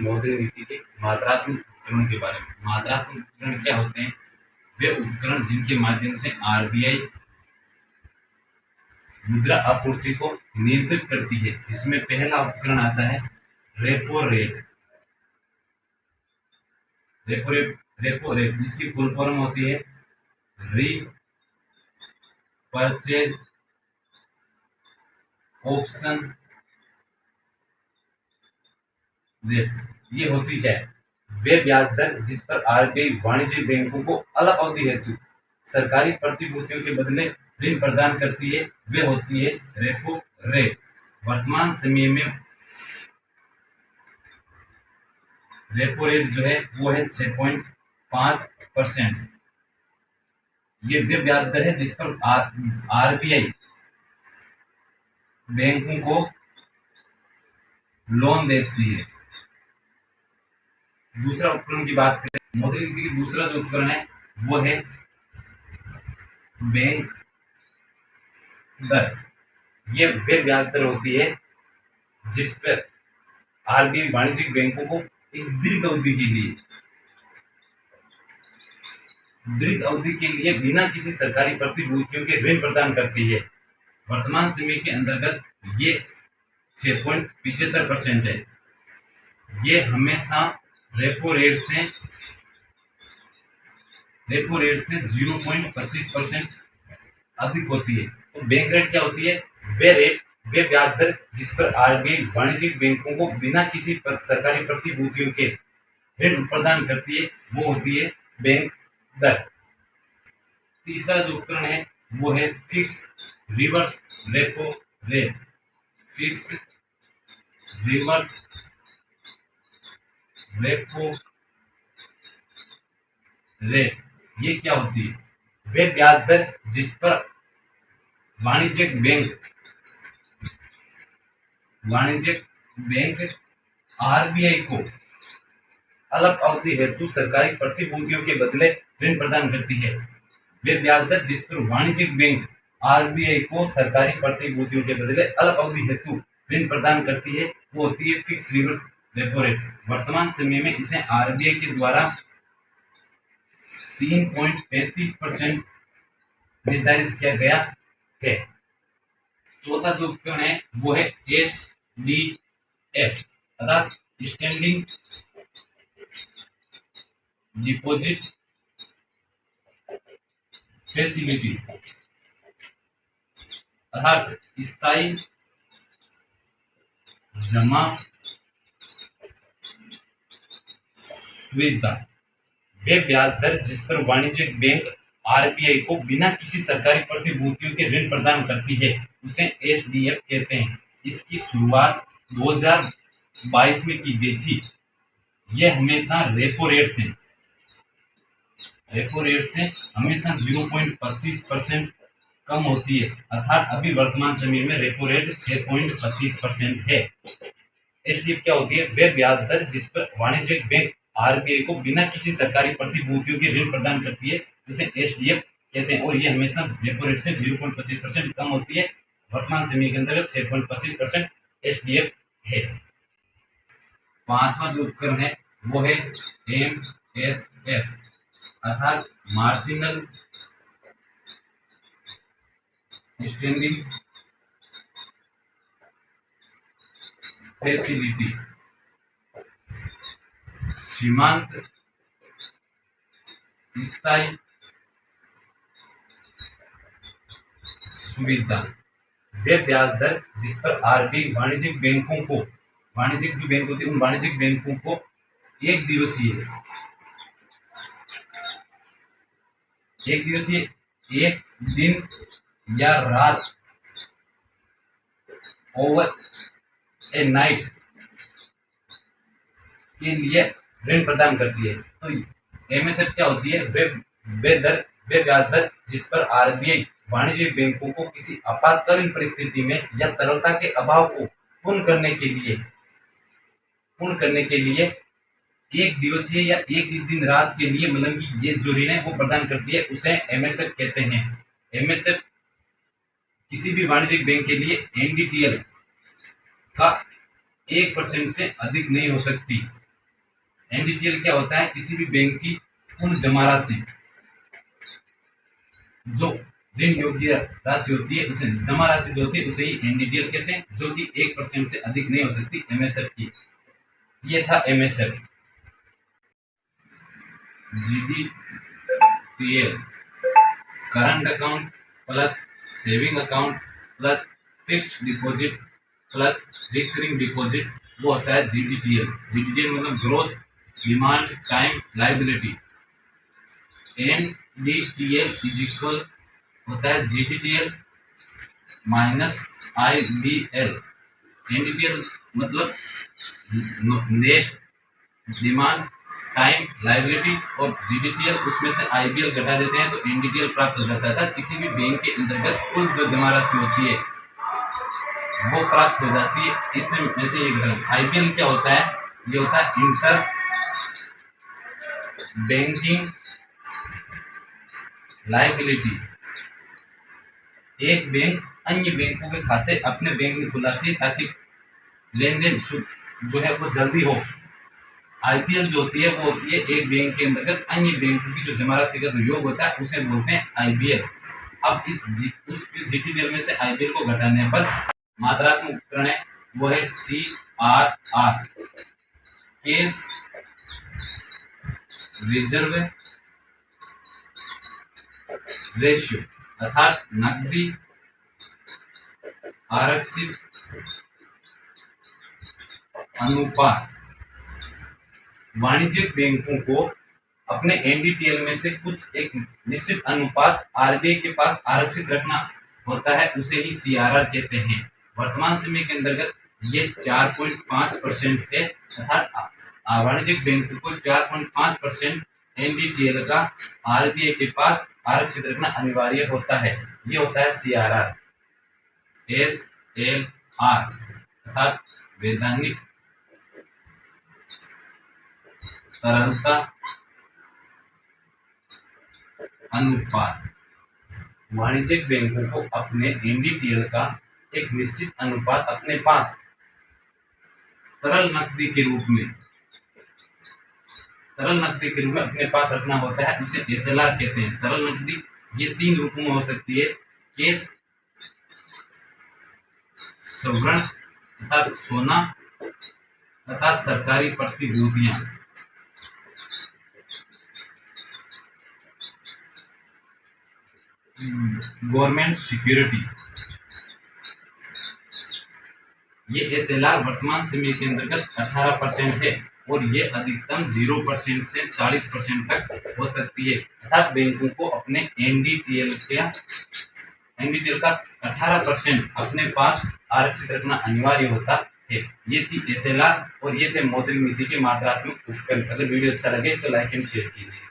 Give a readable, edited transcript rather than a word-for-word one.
मौद्रिक नीति के मात्रात्मक उपकरण के बारे में। मात्रात्मक उपकरण क्या होते हैं? वे उपकरण जिनके माध्यम से आरबीआई मुद्रा आपूर्ति को नियंत्रित करती है, जिसमें पहला उपकरण आता है रेपो रेट। रेपो रेट इसकी फुल फॉर्म होती है री परचेज ऑप्शन रेट। ये होती है वे ब्याज दर जिस पर आरबीआई वाणिज्यिक बैंकों को अल्प अवधि हेतु सरकारी प्रतिभूतियों के बदले ऋण प्रदान करती है, वे होती है रेपो रेट। वर्तमान समय में रेपो रेट जो है वो है 6.5%। ये वे ब्याज दर है जिस पर आरबीआई बैंकों को लोन देती है। दूसरा उपकरण की बात करें, मौद्रिक नीति की दूसरा जो उपकरण है वो है बैंक दर। ये वे ब्याज दर होती है जिस पर आरबीआई वाणिज्यिक बैंकों को एक दीर्घ अवधि के लिए बिना किसी सरकारी प्रतिभूतियों के ऋण प्रदान करती है। वर्तमान समय के अंतर्गत ये 6.75% है। ये हमेशा रेपो रेट से 0.25% अधिक होती है। तो बैंक रेट क्या होती है? वे ब्याज दर जिस पर आरबीआई वाणिज्यिक बैंकों को बिना किसी सरकारी प्रतिभूतियों के ऋण प्रदान करती है, वो होती है बैंक दर। तीसरा जो उपकरण है वो है fix reverse repo rate. Fix reverse repo rate ये क्या होती है? वे ब्याज दर जिस पर वाणिज्यिक बैंक आरबीआई को अल्प अवधि हेतु सरकारी प्रतिभूतियों के बदले ऋण प्रदान करती है। वे ब्याज दर जिस पर वाणिज्यिक बैंक आरबीआई को सरकारी प्रतिभूतियों के बदले अल्प अवधि हेतु ऋण प्रदान करती है, वो होती है फिक्स रिवर्स रेपो रेट। वर्तमान समय में इसे आरबीआई के द्वारा 3.35% निर्धारित किया गया है। चौथा जो उपकरण है वो है एसडीएफ अर्थात स्टैंडिंग डिपॉजिट फैसिलिटी अर्थात स्थायी जमा सुविधा। वे ब्याज दर जिस पर वाणिज्यिक बैंक आरबीआई को बिना किसी सरकारी प्रतिभूतियों के ऋण प्रदान करती है, उसे एसडीएफ कहते हैं। इसकी शुरुआत 2022 में की गई थी। यह हमेशा रेपो रेट से हमेशा 0.25% कम होती है, अर्थात अभी वर्तमान समय में रेपो रेट 6.25% है। एसडीएफ क्या होती है? वे ब्याज दर जिस पर वाणिज्यिक बैंक आरबीआई को बिना किसी सरकारी प्रतिभूतियों के ऋण प्रदान करती है, उसे एसडीएफ कहते हैं, और ये हमेशा रेपो रेट से 0.25% कम होती है। वर्तमान समय के अंतर्गत 6.25% एसडीएफ है। पांचवा जो उपकरण है वो है एमएसएफ अर्थात मार्जिनल स्टैंडिंग फैसिलिटी। सीमांत स्थायी सुविधा। वे ब्याज दर जिस पर आरबीआई वाणिज्यिक जो बैंक होती है उन वाणिज्यिक बैंकों को एक दिवसीय एक दिन या रात ओवर ए नाइट के लिए ऋण प्रदान करती है। तो एमएसएफ क्या होती है? वे ब्याज दर जिस पर आरबीआई वाणिज्यिक बैंकों को किसी आपातकालीन परिस्थिति में या तरलता के अभाव को पूर्ण करने के लिए एक दिवसीय या एक दिन रात के लिए मतलब ये जो ऋण है वो प्रदान करती है, उसे एमएसएफ कहते हैं। एमएसएफ किसी भी वाणिज्यिक बैंक के लिए एनडीटीएल का 1% से अधिक नहीं हो सकती। एनडीटीएल क्या होता है? किसी भी बैंक की कुल जमा राशि, जो ऋण योग्य राशि होती है, उसे जमा राशि जो होती है उसे ही एनडीटीएल कहते हैं, जो कि 1% से अधिक नहीं हो सकती एमएसएफ की। ये था MSF. GDTL current account plus saving account plus fixed deposit plus recurring deposit, वो होता है जीडीटीएल। जीडीटीएल मतलब gross demand time liability. NDTL is equal होता है जीडीटीएल माइनस आईबीएल। एनडीटीएल मतलब नेट डिमांड टाइम लायबिलिटी, और जीडीटीएल उसमें से आईबीएल घटा देते हैं तो एनडीटीएल प्राप्त हो जाता था। किसी भी बैंक के अंतर्गत कुल जो जमा राशि होती है वो प्राप्त हो जाती है। इससे ऐसे ये घटा। आईबीएल क्या होता है? ये होता है इंटर बैंकिंग लायबिलिटी। एक बैंक अन्य बैंकों के खाते अपने बैंक में खुलाती है ताकि लेन देन जो है वो जल्दी हो। आईपीएल जो होती है वो होती है एक बैंक के अंतर्गत अन्य बैंकों की जो जमा राशि का जो योग होता है उसे बोलते हैं आईबीएल। अब उस जीटीडीएल में से आईबीएल को घटाने पर मात्रात्मक उपकरण है वो है सीआरआर, केस रिजर्व रेशियो, अर्थात नकदी आरक्षित अनुपात। वाणिज्यिक बैंकों को अपने एनडीटीएल में से कुछ एक निश्चित अनुपात आरबीआई के पास आरक्षित रखना होता है, उसे ही सीआरआर कहते हैं। वर्तमान समय के अंतर्गत ये 4.5% है, अर्थात वाणिज्यिक बैंकों को 4.5% एनडीटीएल का आरबीआई के पास आरक्षित रखना अनिवार्य होता है। ये होता है सीआरआर। एसएलआर अर्थात वैधानिक तरलता अनुपात। वाणिज्यिक बैंकों को अपने एनडीटीएल का एक निश्चित अनुपात अपने पास तरल नकदी के रूप में अपने पास रखना होता है, उसे एसएलआर कहते हैं। तरल नकदी ये 3 रूपों में हो सकती है: कैश, स्वर्ण अर्थात सोना, तथा सरकारी प्रतिभूतियां। Government security. ये एसएलआर वर्तमान समय के अंतर्गत 18% है और ये अधिकतम 0% से 40% तक हो सकती है। अर्थात बैंकों को अपने एनडीटीएल का 18% अपने पास आरक्षित रखना अनिवार्य होता है। ये थी एसएलआर और ये थे मौद्रिक नीति के मात्रात्मक उपकरण। अगर वीडियो अच्छा लगे तो लाइक एंड शेयर कीजिए।